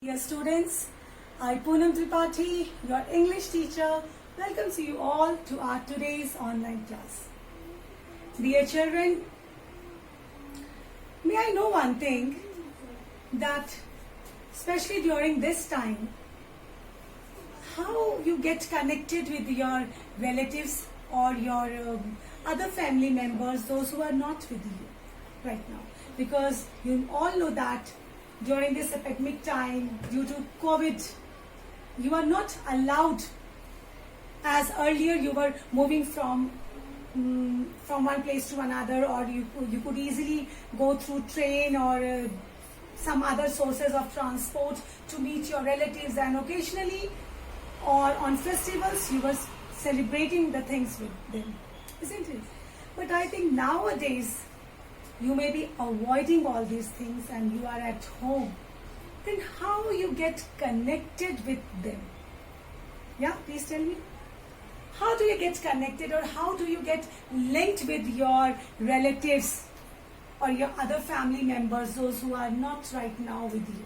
Dear students, I Poonam Tripathi, your English teacher, welcomes you all to our today's online class. Dear children, may I know one thing, that especially during this time, how you get connected with your relatives or your other family members, those who are not with you right now. Because you all know that during this epidemic time, due to COVID, you are not allowed, as earlier you were moving from one place to another, or you could easily go through train or some other sources of transport to meet your relatives, and occasionally or on festivals you were celebrating the things with them, isn't it? But I think nowadays you may be avoiding all these things and you are at home. Then how you get connected with them? Yeah, please tell me. How do you get connected, or how do you get linked with your relatives or your other family members, those who are not right now with you?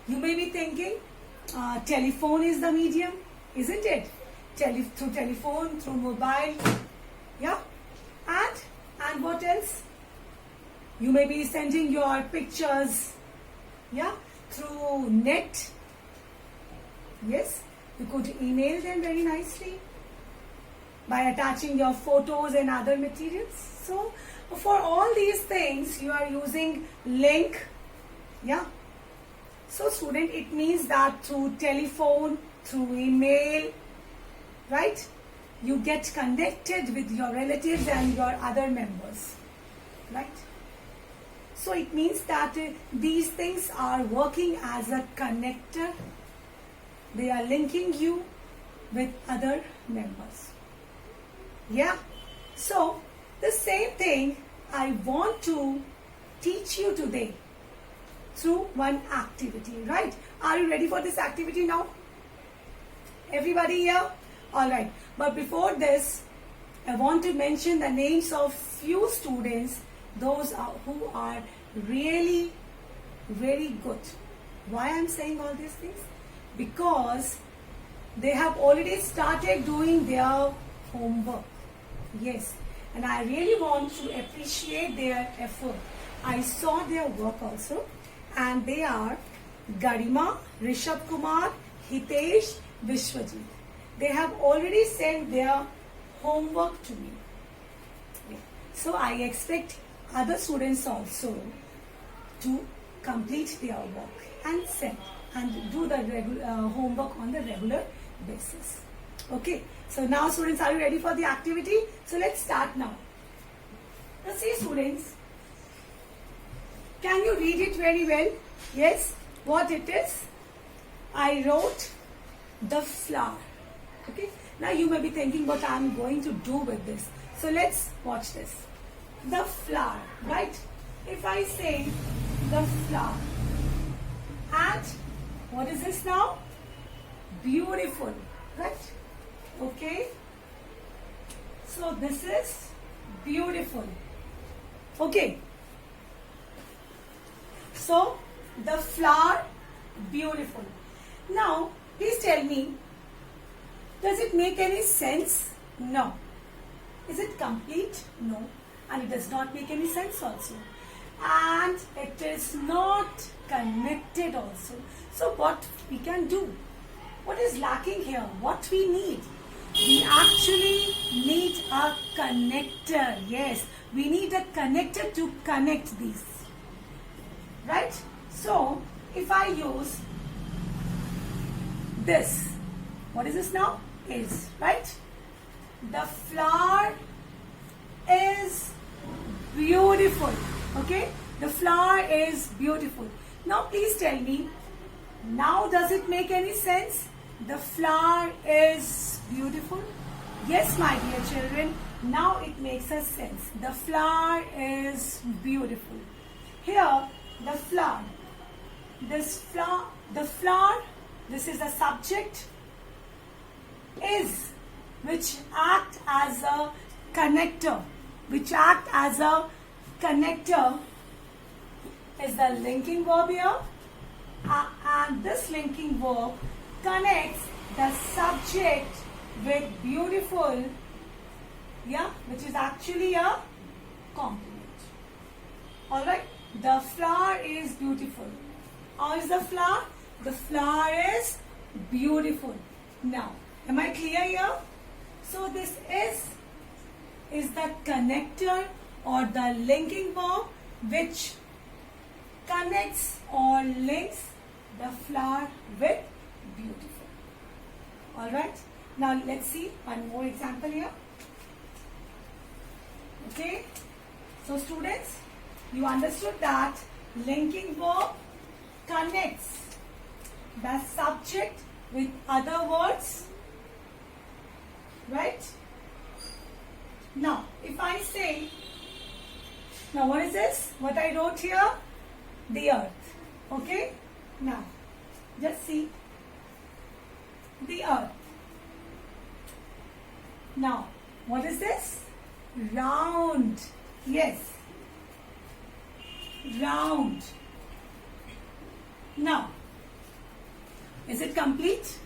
You may be thinking, telephone is the medium, isn't it? Through telephone, through mobile, yeah? And what else? You may be sending your pictures, yeah, through net. Yes, you could email them very nicely by attaching your photos and other materials. So, for all these things, you are using link, yeah. So, student, it means that through telephone, through email, right, you get connected with your relatives and your other members, right? So it means that these things are working as a connector. They are linking you with other members. Yeah. So the same thing I want to teach you today through one activity, right? Are you ready for this activity now? Everybody here? Alright. But before this, I want to mention the names of few students, those who are really very good. Why I'm saying all these things? Because they have already started doing their homework. Yes, and I really want to appreciate their effort. I saw their work also, and they are Garima, Rishabh Kumar, Hitesh, Vishwajit. They have already sent their homework to me. So I expect other students also to complete their work and send and do the homework on the regular basis. Okay, so now students, are you ready for the activity? So let's start now. Now see students, can you read it very well? Yes, what it is? I wrote the flower. Okay, now you may be thinking what I am going to do with this. So let's watch this. The flower, right? If I say the flower, and what is this now? Beautiful, right? Okay, so this is beautiful. Okay, so the flower, beautiful. Now please tell me, does it make any sense? No. Is it complete? No. And it does not make any sense also. And it is not connected also. So what we can do? What is lacking here? What we need? We actually need a connector. Yes, we need a connector to connect these. Right? So, if I use this, what is this now? Is, right? The flower is beautiful. Okay, the flower is beautiful. Now please tell me, now does it make any sense? The flower is beautiful. Yes, my dear children, now it makes a sense. The flower is beautiful. Here, the flower, the flower, this is the subject, is, which act as a connector, is the linking verb here, and this linking verb connects the subject with beautiful, which is actually a compliment. Alright, the flower is beautiful. How is the flower? The flower is beautiful. Now, am I clear here? So this is the connector or the linking verb which connects or links the flower with beautiful. Alright, now let's see one more example here. Okay, so students, you understood that linking verb connects the subject with other words, right? Now, if I say, now what is this? What I wrote here? The earth. Okay? Now, just see. The earth. Now, what is this? Round. Yes. Round. Now, is it complete?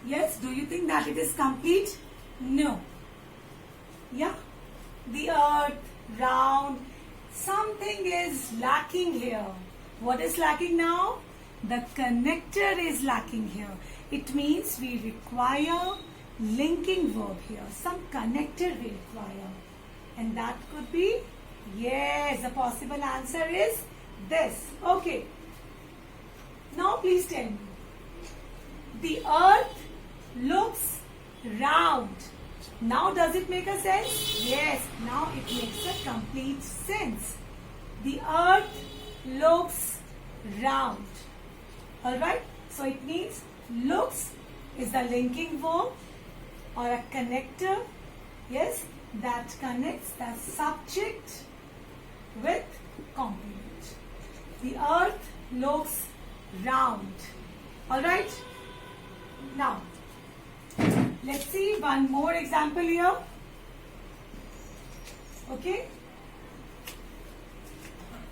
Yes. Do you think that it is complete? No. Yeah. The earth, round. Something is lacking here. What is lacking now? The connector is lacking here. It means we require linking verb here. Some connector we require. And that could be, yes, the possible answer is this. Okay. Now please tell me. The earth looks round. Now does it make a sense? Yes, now it makes a complete sense. The earth looks round. Alright, so it means looks is the linking verb or a connector, yes, that connects the subject with complement. The earth looks round. Alright, now let's see one more example here. Okay.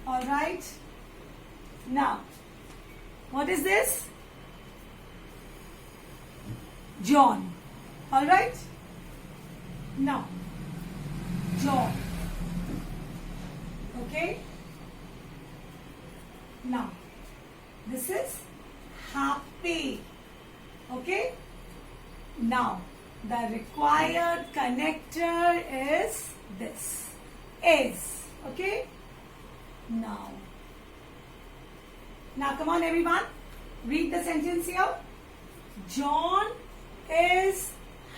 Alright. Now, what is this? John. Alright. Now, John. Okay. Now, this is happy. Okay. Now, the required connector is this. Is. Okay. Now, come on everyone. Read the sentence here. John is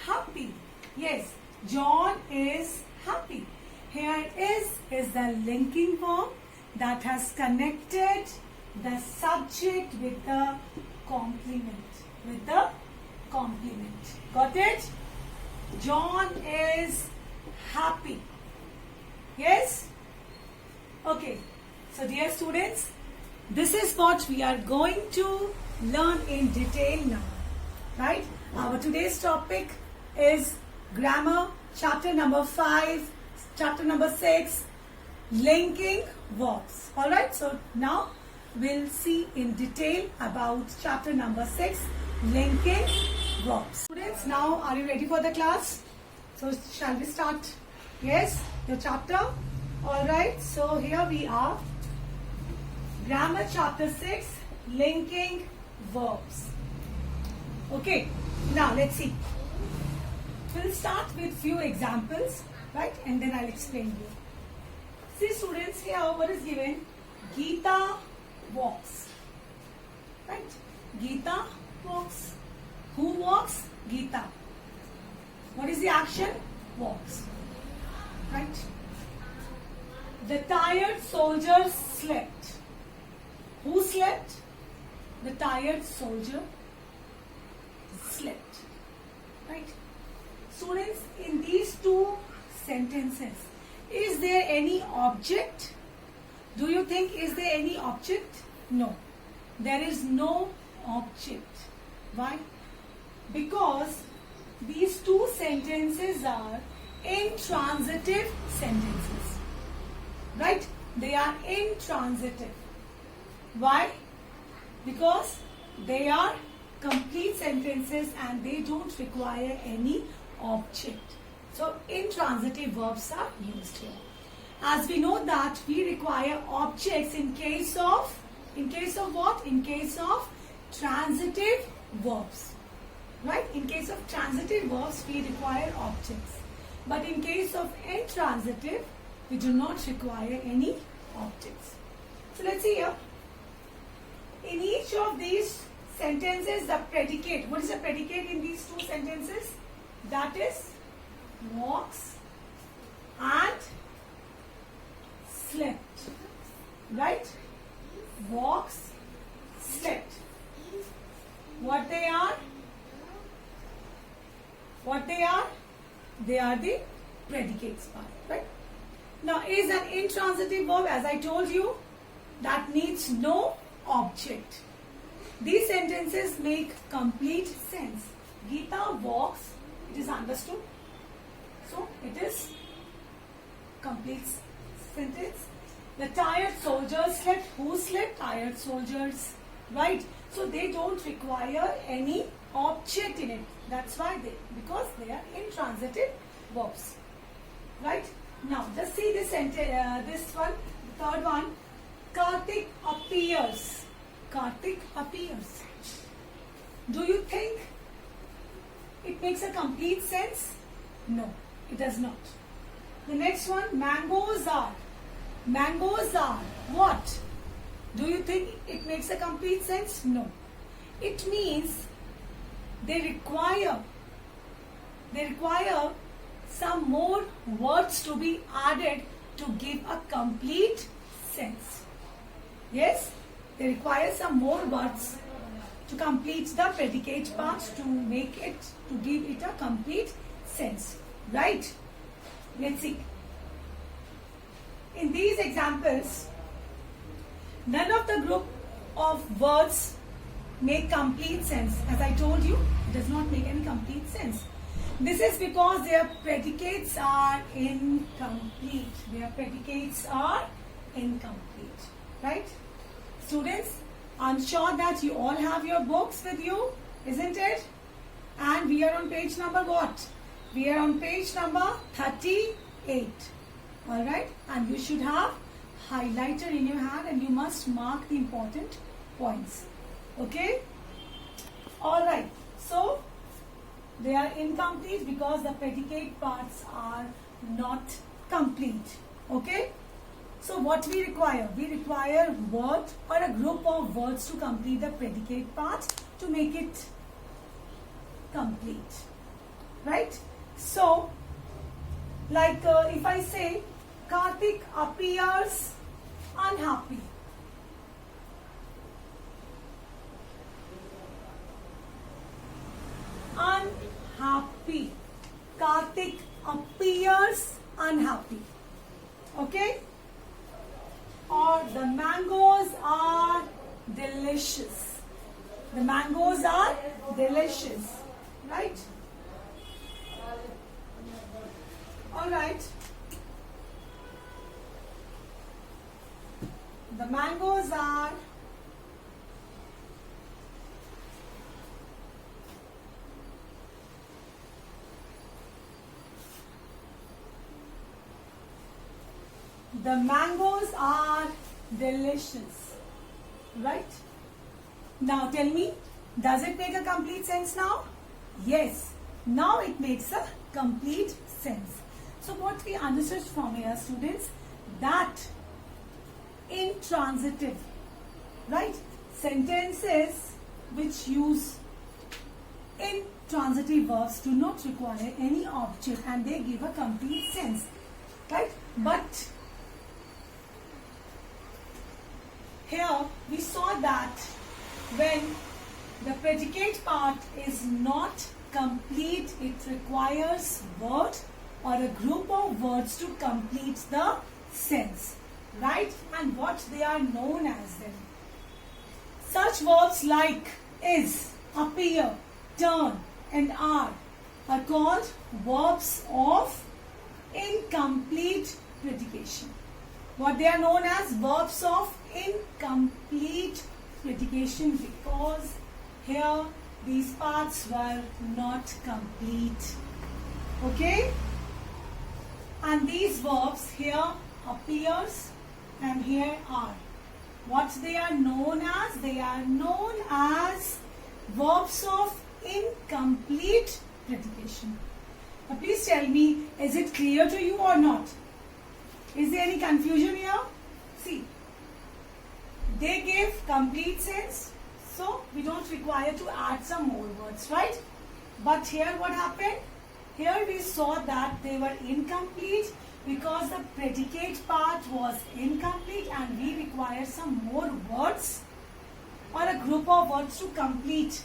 happy. Yes, John is happy. Here is the linking verb that has connected the subject with the complement. With the complement. Got it? John is happy. Yes? Okay. So dear students, this is what we are going to learn in detail now. Right? Our today's topic is grammar, chapter number 5, chapter number 6, linking verbs. Alright, so now we'll see in detail about chapter number 6, linking verbs. Students, now are you ready for the class? So shall we start? Yes, your chapter? Alright, so here we are. Grammar chapter 6, linking verbs. Okay, now let's see. We'll start with few examples, right? And then I'll explain you. See students, here what is given? Geeta walks. Right? Geeta walks. Who walks? Geeta. What is the action? Walks. Right? The tired soldier slept. Who slept? The tired soldier slept. Right? Students, in these two sentences, is there any object? Do you think is there any object? No. There is no object. Why? Because these two sentences are intransitive sentences. Right? They are intransitive. Why? because they are complete sentences and they don't require any object. So intransitive verbs are used here. As we know that we require objects in case of what? In case of transitive verbs. Right? In case of transitive verbs, we require objects. But in case of intransitive, we do not require any objects. So let's see here. In each of these sentences, the predicate. What is the predicate in these two sentences? That is walks and slept. Right? Walks, slept. What they are? What they are? They are the predicates part. Right? Now, is an intransitive verb, as I told you, that needs no object. These sentences make complete sense. Geeta walks, it is understood. So, it is complete sentence. The tired soldiers slept. Who slept? Tired soldiers. Right? So, they don't require any object in it. That's why because they are intransitive verbs. Right? Now, just see this this one, the third one. Karthik appears. Karthik appears. Do you think it makes a complete sense? No, it does not. The next one, mangoes are. Mangoes are what? Do you think it makes a complete sense? No. It means they require some more words to be added to give a complete sense. Yes, they require some more words to complete the predicate part to give it a complete sense. Right? Let's see. In these examples, none of the group of words make complete sense. As I told you, it does not make any complete sense. This is because their predicates are incomplete. Their predicates are incomplete. Right? Students, I'm sure that you all have your books with you, isn't it? And we are on page number what? We are on page number 38. Alright? And you should have highlighter in your hand and you must mark the important points. Okay? Alright. So, they are incomplete because the predicate parts are not complete. Okay? So what we require? We require word or a group of words to complete the predicate part to make it complete. Right? So, like if I say, Karthik appears unhappy. Unhappy. Karthik appears unhappy. Okay? Or the mangoes are delicious. The mangoes are delicious. Right? Alright. The mangoes are delicious. Right? Now tell me, does it make a complete sense now? Yes. Now it makes a complete sense. So what we understood from here, students, that intransitive, right, sentences which use intransitive verbs do not require any object and they give a complete sense. Right? But here we saw that when the predicate part is not complete, it requires word or a group of words to complete the sense. Right? And what they are known as then. Such verbs like is, appear, turn and are called verbs of incomplete predication. What they are known as verbs of incomplete predication because here these parts were not complete. Okay? And these verbs here appears and here are. What they are known as? They are known as verbs of incomplete predication. Now please tell me, is it clear to you or not? Is there any confusion here? See, they give complete sense, so we don't require to add some more words, right? But here what happened? Here we saw that they were incomplete because the predicate part was incomplete and we require some more words or a group of words to complete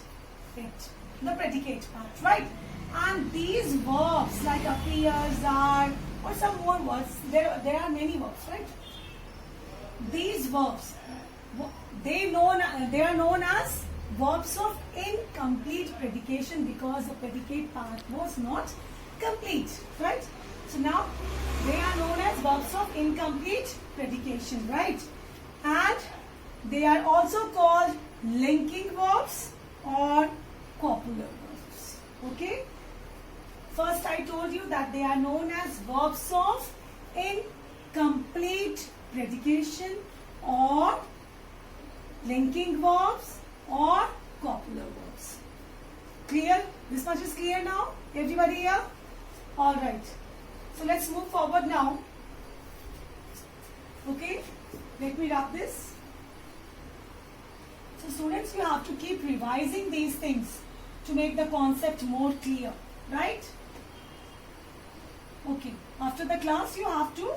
it, the predicate part, right? And these verbs like appears, are, or some more words, there are many verbs, right? These verbs, they are known as verbs of incomplete predication because the predicate part was not complete, right? So now they are known as verbs of incomplete predication, right? And they are also called linking verbs or copular verbs. Okay? First I told you that they are known as verbs of incomplete predication or linking verbs or copular verbs. Clear? This much is clear now? Everybody here? Alright. So let's move forward now. Okay? Let me wrap this. So students, you have to keep revising these things to make the concept more clear. Right? Okay. After the class, you have to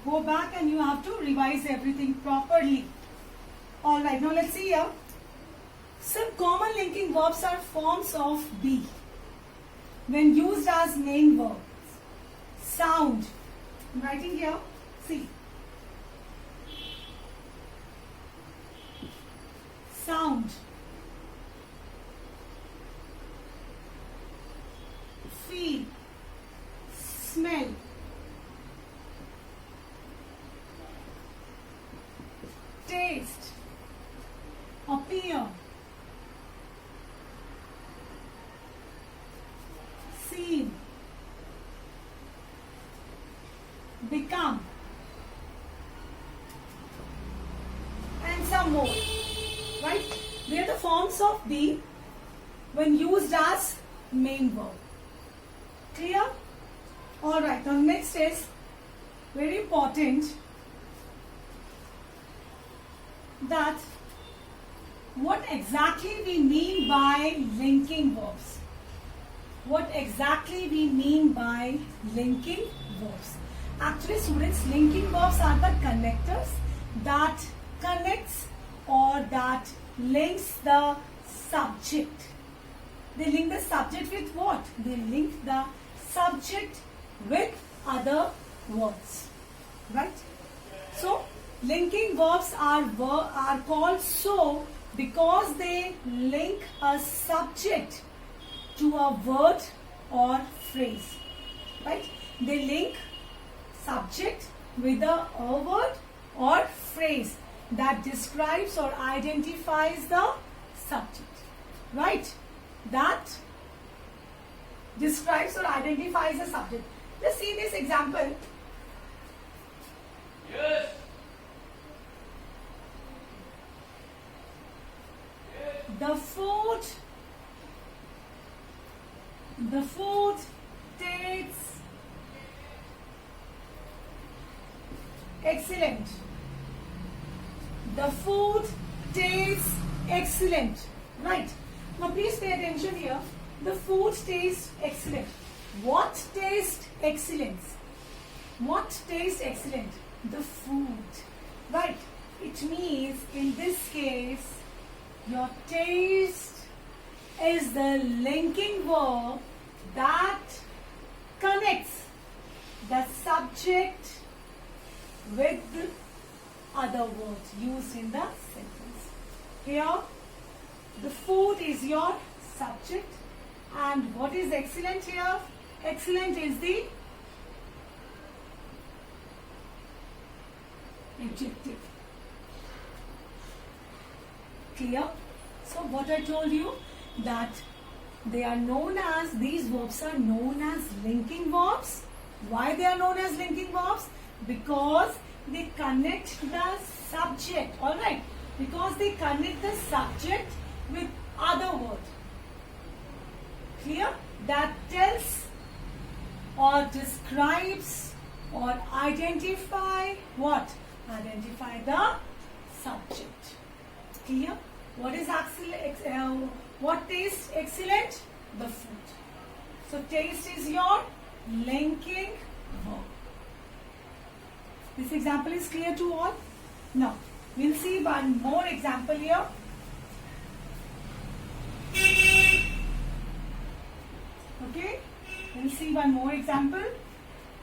go back and you have to revise everything properly. Alright, now let's see here. Some common linking verbs are forms of be when used as main verb. Sound. I'm writing here. See. Sound. Feel. Smell. Taste. Appear. Seem. Become. And some more. Right? They are the forms of be when used as main verb. Clear? Alright, now next is very important that what exactly we mean by linking verbs. What exactly we mean by linking verbs. Actually students, linking verbs are the connectors that connects or that links the subject. They link the subject with what? They link the subject with other words. Right? So, linking verbs are called so because they link a subject to a word or phrase. Right? They link subject with a word or phrase that describes or identifies the subject. Right? That describes or identifies the subject. Let's see this example. Yes. The food tastes excellent. The food tastes excellent. Right. Now please pay attention here. The food tastes excellent. What tastes excellent? What tastes excellent? The food. Right. It means in this case, your taste is the linking verb that connects the subject with the other words used in the sentence. Here, the food is your subject, and what is excellent here? Excellent is the adjective. Clear? So what I told you, that they are known as, these verbs are known as linking verbs. Why they are known as linking verbs? Because they connect the subject, alright? Because they connect the subject with other word. Clear? That tells or describes or identify what? Identify the subject. Clear? What is excellent? What tastes excellent? The food. So taste is your linking verb. This example is clear to all? Now, we'll see one more example here. Okay? We'll see one more example.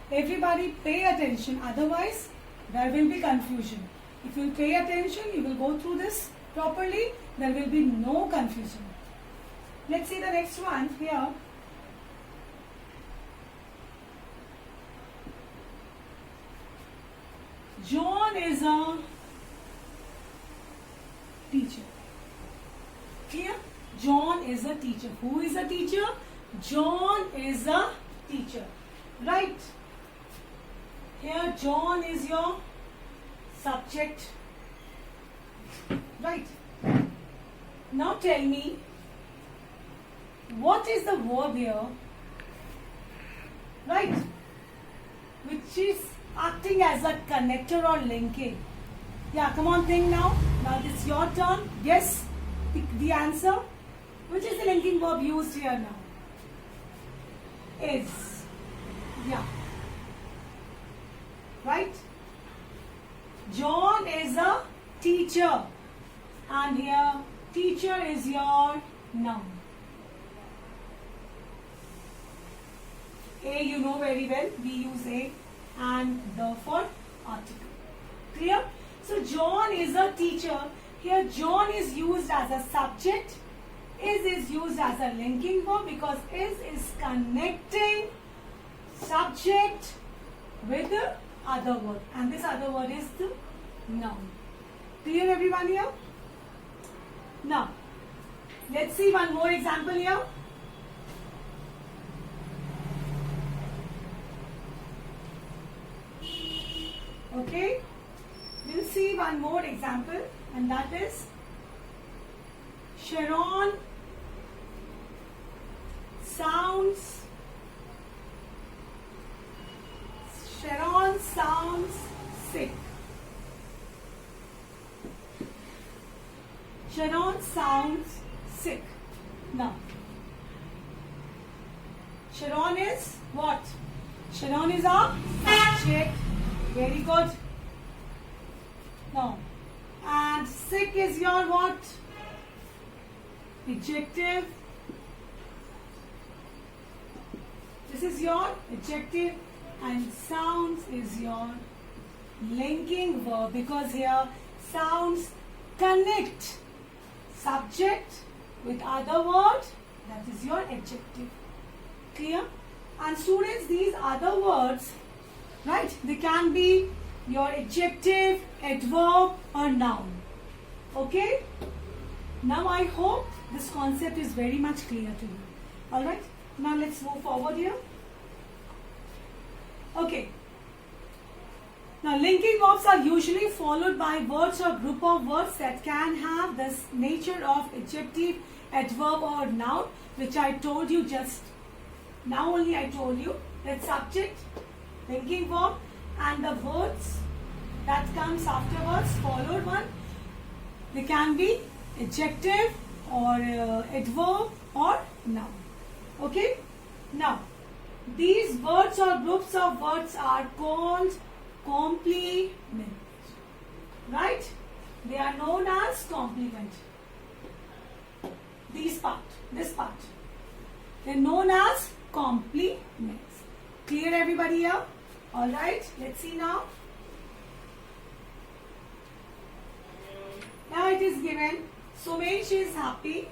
Everybody pay attention, otherwise there will be confusion. If you pay attention, you will go through this properly, there will be no confusion. Let's see the next one here. John is a teacher. Clear? John is a teacher. Who is a teacher? John is a teacher. Right? Here John is your subject. Right? Now tell me, what is the verb here? Right? Which is acting as a connector or linking. Yeah, come on, think now. Now it's your turn. Guess the answer. Which is the linking verb used here now? Is. Yeah. Right? John is a teacher. And here, teacher is your noun. A you know very well. We use a and the for article. Clear? So John is a teacher. Here John is used as a subject. Is used as a linking verb because is connecting subject with the other word, and this other word is the noun. Clear everyone here? Now, let's see one more example here. Okay, we'll see one more example, and that is Sharon sounds sick. Sharon sounds sick. Now, Sharon is what? Sharon is a subject. Very good. Now, and sick is your what? Adjective. This is your adjective, and sounds is your linking verb because here sounds connect subject with other word, that is your adjective. Clear? And students, these other words, right, they can be your adjective, adverb or noun. Okay? Now I hope this concept is very much clear to you. Alright? Now let's move forward here. Okay. Now linking verbs are usually followed by words or group of words that can have this nature of adjective, adverb or noun, which I told you just now only. I told you that subject, linking verb and the words that comes afterwards, followed one, they can be adjective or adverb or noun. Okay? Now, these words or groups of words are called complement. Right? They are known as complement. This part. They are known as complements. Clear everybody here? Alright, let's see now. Now it is given, Sumesh is happy.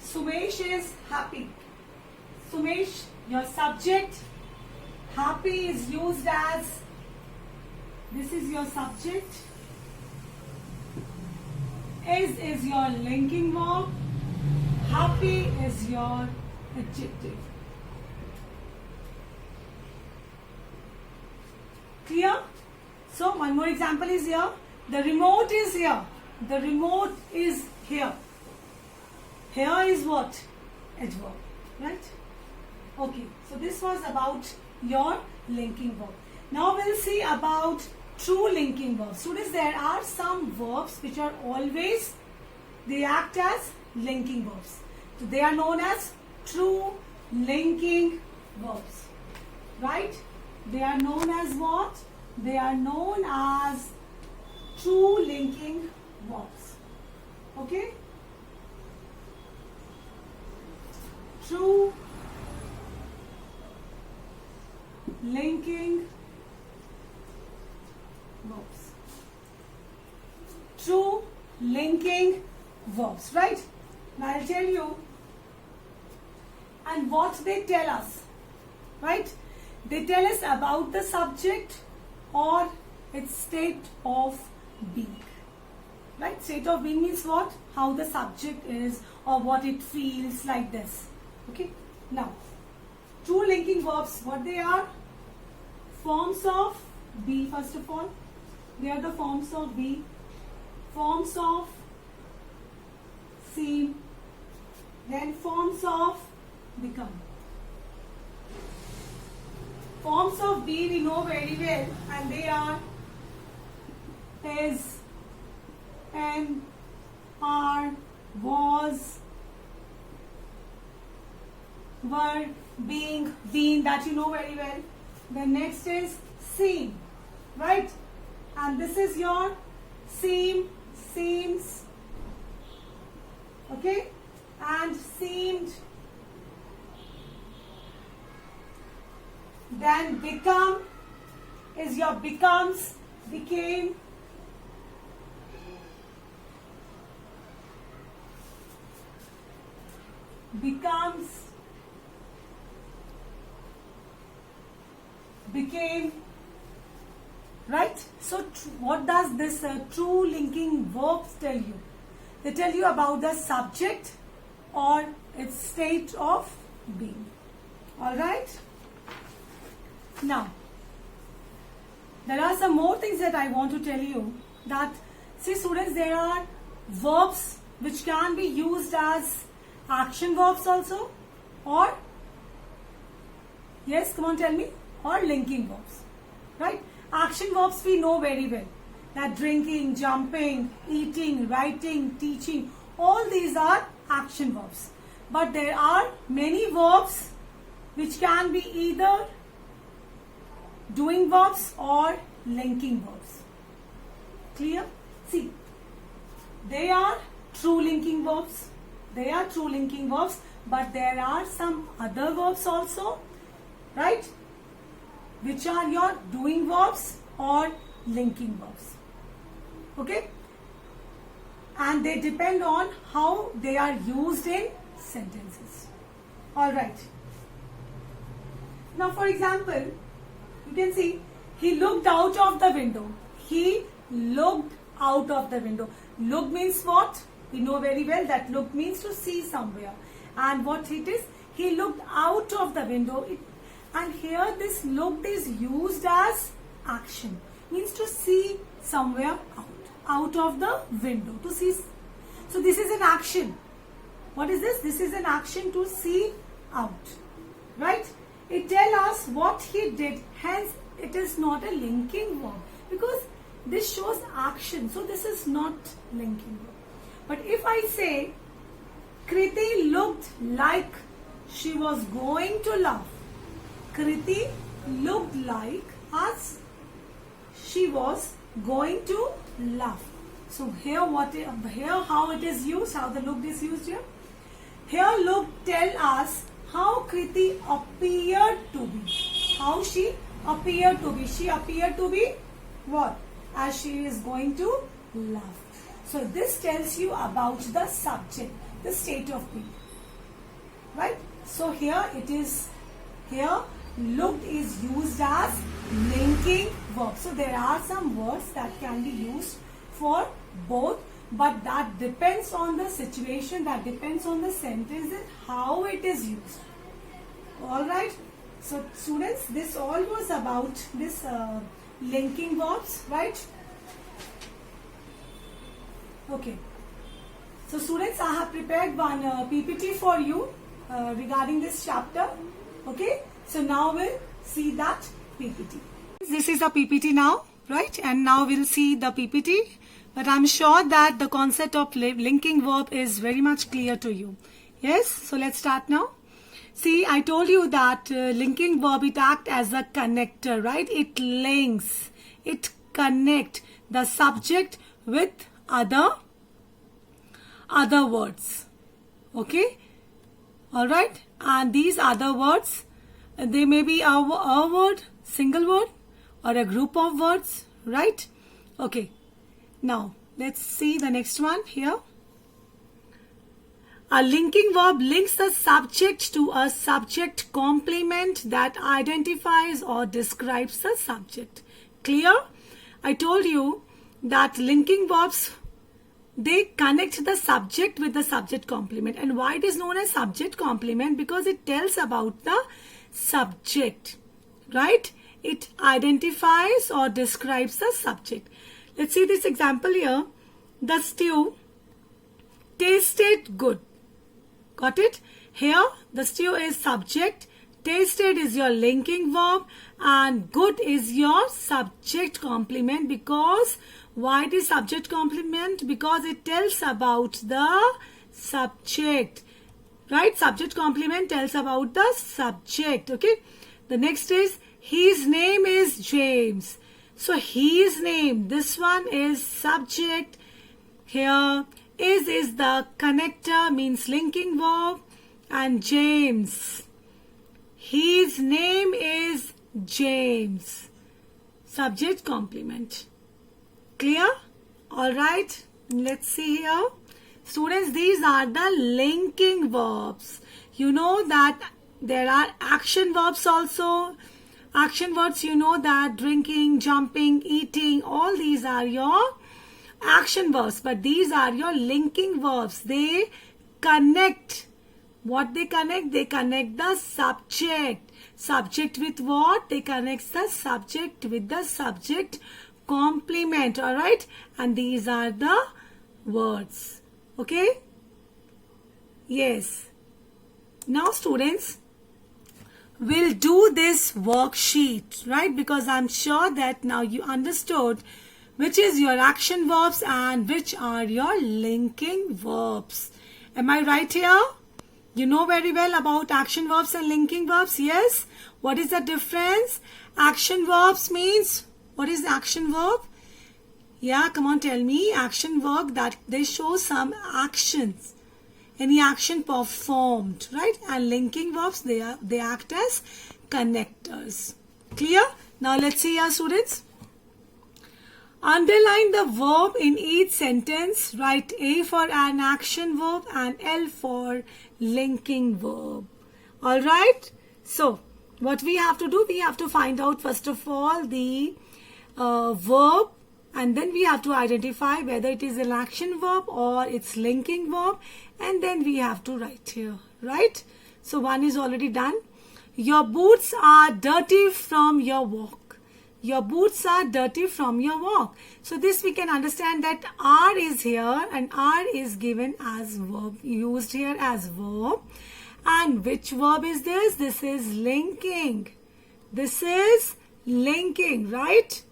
Sumesh is happy. Sumesh, your subject, Happy is used as, this is your subject. Is your linking verb. Happy is your adjective. Clear? So one more example is here. The remote is here. The remote is here. Here is what? Adverb. Right? Okay. So this was about your linking verb. Now we'll see about true linking verbs. Students, there are some verbs which are always, they act as linking verbs. So they are known as true linking verbs. Right? They are known as what? They are known as true linking verbs. Okay? True linking verbs. True linking verbs, right? Now I'll tell you, and what they tell us, right? They tell us about the subject or its state of being. Right? State of being means what? How the subject is or what it feels, like this. Okay? Now, true linking verbs, what they are? Forms of be, first of all. They are the forms of be. Forms of seem. Then forms of become. Forms of be we know very well, and they are is, am, are, was, were, being, been, that you know very well. The next is seem, right? And this is your seem, seems, okay? And seemed. Then become is your becomes, became. Becomes, became, right? So what does this true linking verbs tell you? They tell you about the subject or its state of being. All right? Now, there are some more things that I want to tell you. That, see students, there are verbs which can be used as action verbs also, or, yes, come on, tell me, or linking verbs, right? Action verbs we know very well, that drinking, jumping, eating, writing, teaching, all these are action verbs. But there are many verbs which can be either doing verbs or linking verbs. Clear? See, they are true linking verbs. They are true linking verbs, but there are some other verbs also, right? Which are your doing verbs or linking verbs. Okay? And they depend on how they are used in sentences. Alright. Now, for example, you can see, he looked out of the window. He looked out of the window. Look means what? We know very well that look means to see somewhere. And what it is? He looked out of the window. And here this looked is used as action. Means to see somewhere out of the window. To see. So this is an action. What is this? This is an action to see out. Right? It tells us what he did. Hence, it is not a linking verb. Because this shows action. So this is not linking verb. But if I say, Kriti looked like she was going to laugh. Kriti looked like as she was going to laugh. So here how it is used, how the looked is used here. Here look tell us how Kriti appeared to be. How she appeared to be. She appeared to be what? As she is going to laugh. So this tells you about the subject, the state of being. Right? So here it is, here Looked is used as linking verb. So there are some words that can be used for both, but that depends on the situation, that depends on the sentence and how it is used. Alright. So students, this all was about this linking verbs, right? Okay. So students, I have prepared one PPT for you regarding this chapter. Okay. So now we'll see that PPT. This is a PPT now, right? And now we'll see the PPT. But I'm sure that the concept of linking verb is very much clear to you. Yes? So let's start now. See, I told you that linking verb, it acts as a connector, right? It links, it connects the subject with other words. Okay? Alright? And these other words, they may be a word, single word, or a group of words, right? Okay. Now, let's see the next one here. A linking verb links the subject to a subject complement that identifies or describes the subject. Clear? I told you that linking verbs, they connect the subject with the subject complement. And why it is known as subject complement? Because it tells about the subject, right? It identifies or describes the subject. Let's see this example here. The stew tasted good. Got it? Here, the stew is subject, tasted is your linking verb, and good is your subject complement. Because, why it is subject complement? Because it tells about the subject. Right? Subject complement tells about the subject. Okay? The next is, his name is James. So, his name, this one is subject. Here, is the connector, means linking verb, and James. His name is James. Subject complement. Clear? Alright. Let's see here. Students, these are the linking verbs. You know that there are action verbs also. Action verbs, you know that drinking, jumping, eating, all these are your action verbs, but these are your linking verbs. They connect. What they connect? They connect the subject. Subject with what? They connect the subject with the subject complement. Alright? And these are the words. Okay? Yes. Now students, we'll do this worksheet, right? Because I'm sure that now you understood which is your action verbs and which are your linking verbs. Am I right here? You know very well about action verbs and linking verbs, yes? What is the difference? Action verbs means, what is the action verb? Yeah, come on, tell me. Action verb, that they show some actions. Any action performed, right? And linking verbs, they act as connectors. Clear? Now let's see here, students. Underline the verb in each sentence. Write A for an action verb and L for linking verb. Alright? So, what we have to do? We have to find out first of all the verb, and then we have to identify whether it is an action verb or it's linking verb, and then we have to write here. Right? So, one is already done. Your boots are dirty from your walk. Your boots are dirty from your walk. So this we can understand that are is here and are is given as verb, used here as verb. And which verb is this? This is linking. This is linking, right?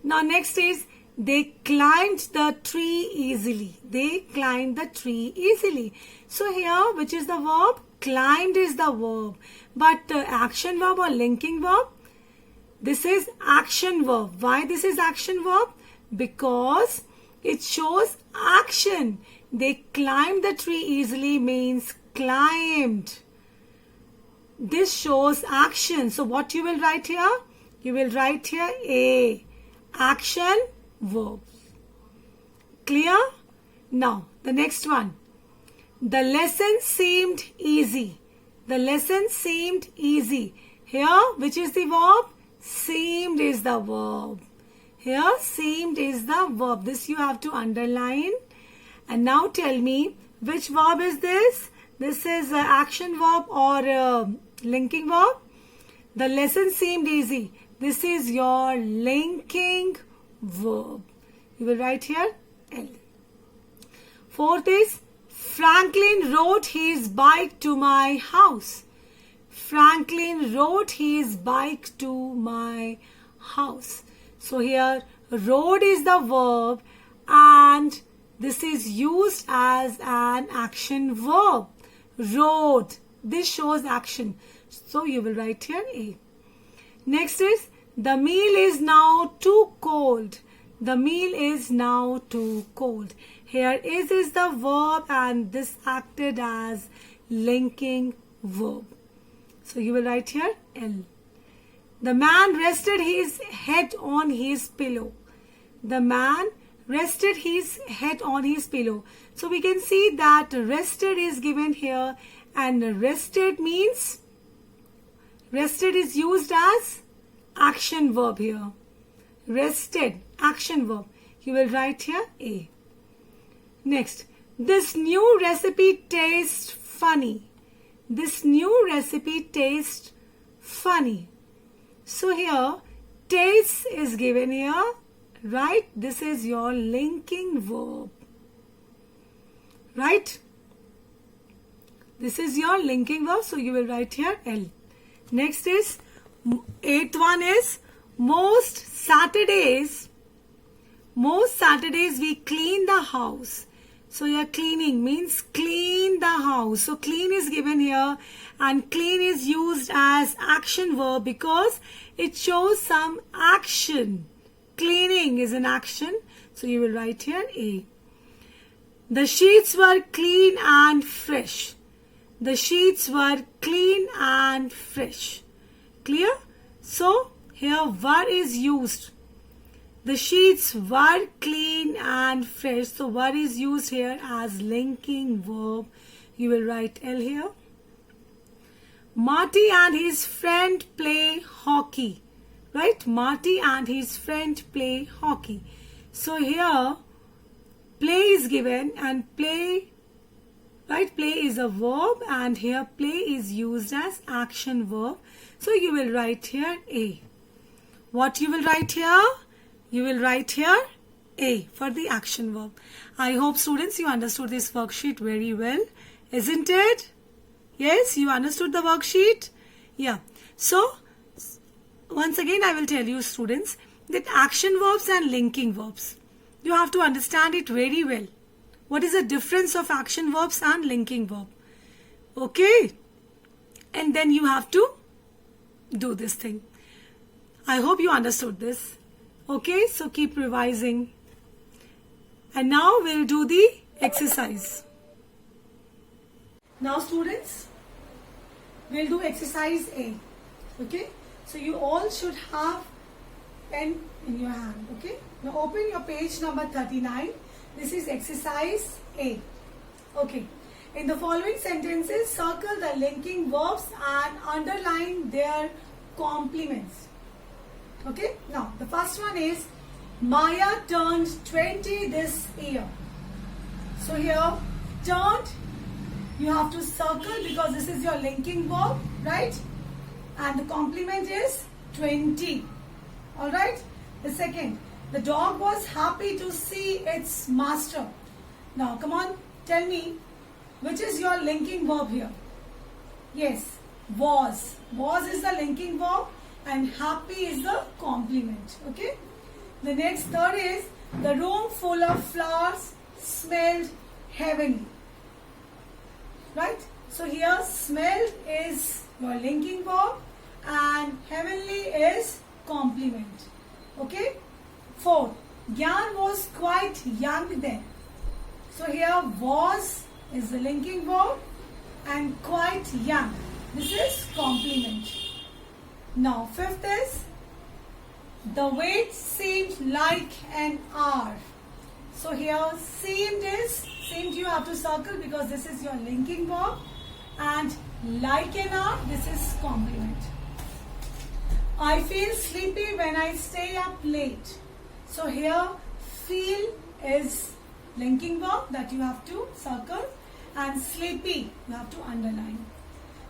Now next is they climbed the tree easily. They climbed the tree easily. So here, which is the verb? Climbed is the verb. But action verb or linking verb? This is action verb. Why this is action verb? Because it shows action. They climbed the tree easily means climbed. This shows action. So what you will write here? You will write here A. Action verb. Clear? Now the next one. The lesson seemed easy. The lesson seemed easy. Here, which is the verb? Seemed is the verb. Here, seemed is the verb. This you have to underline. And now tell me, which verb is this? This is an action verb or linking verb? The lesson seemed easy. This is your linking verb. You will write here L. Fourth is, Franklin rode his bike to my house. Franklin rode his bike to my house. So here, rode is the verb and this is used as an action verb. Rode. This shows action. So you will write here A. Next is, the meal is now too cold. The meal is now too cold. Here is the verb and this acted as linking verb. So you will write here L. The man rested his head on his pillow. The man rested his head on his pillow. So we can see that rested is given here and rested means rested is used as action verb here. Rested, action verb. You will write here A. Next, this new recipe tastes funny. This new recipe tastes funny. So here, taste is given here, right? This is your linking verb, right? This is your linking verb, so you will write here L. Next is, eighth one is, most Saturdays we clean the house. So your cleaning means clean the house. So clean is given here and clean is used as action verb because it shows some action. Cleaning is an action. So you will write here A. The sheets were clean and fresh. The sheets were clean and fresh. Clear? So here were is used. The sheets were clean and fresh. So were is used here as linking verb. You will write L here. Marty and his friend play hockey. Right? Marty and his friend play hockey. So here play is given and play, right? Play is a verb and here play is used as action verb. So you will write here A. What you will write here? You will write here A for the action verb. I hope students you understood this worksheet very well. Isn't it? Yes, you understood the worksheet? Yeah. So, once again I will tell you students that action verbs and linking verbs. You have to understand it very well. What is the difference of action verbs and linking verb? Okay. And then you have to do this thing. I hope you understood this. Okay, so keep revising. And now we'll do the exercise. Now students, we'll do exercise A. Okay, so you all should have pen in your hand. Okay, now open your page number 39. This is exercise A. Okay, in the following sentences, circle the linking verbs and underline their complements. Okay, now the first one is Maya turned 20 this year. So here, turned, you have to circle because this is your linking verb, right? And the complement is 20. Alright, the second, the dog was happy to see its master. Now come on, tell me, which is your linking verb here? Yes, was. Was is the linking verb and happy is the complement. Okay. The next third is the room full of flowers smelled heavenly. Right. So here smelled is your linking verb and heavenly is complement. Okay. Fourth, Gyan was quite young then. So here was is the linking verb and quite young. This is complement. Now, fifth is, the wait seemed like an hour. So here, seemed you have to circle because this is your linking verb. And like an hour, this is complement. I feel sleepy when I stay up late. So here feel is linking verb that you have to circle, and sleepy you have to underline.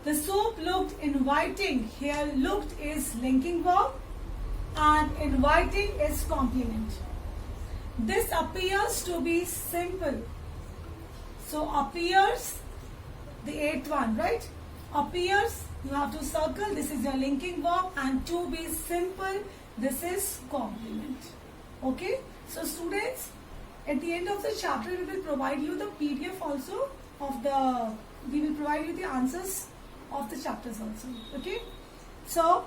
The soup looked inviting. Here looked is linking verb and inviting is complement. This appears to be simple. So appears, the eighth one, right? Appears, you have to circle, this is your linking verb, and to be simple, this is complement. Okay? So students, at the end of the chapter, we will provide you the PDF also of the, we will provide you the answers of the chapters also. Okay? So,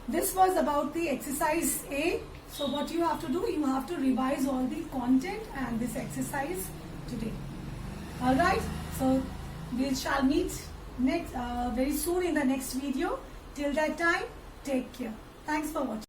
this was about the exercise A. So what you have to do, you have to revise all the content and this exercise today. Alright, so we shall meet next very soon in the next video. Till that time, take care. Thanks for watching.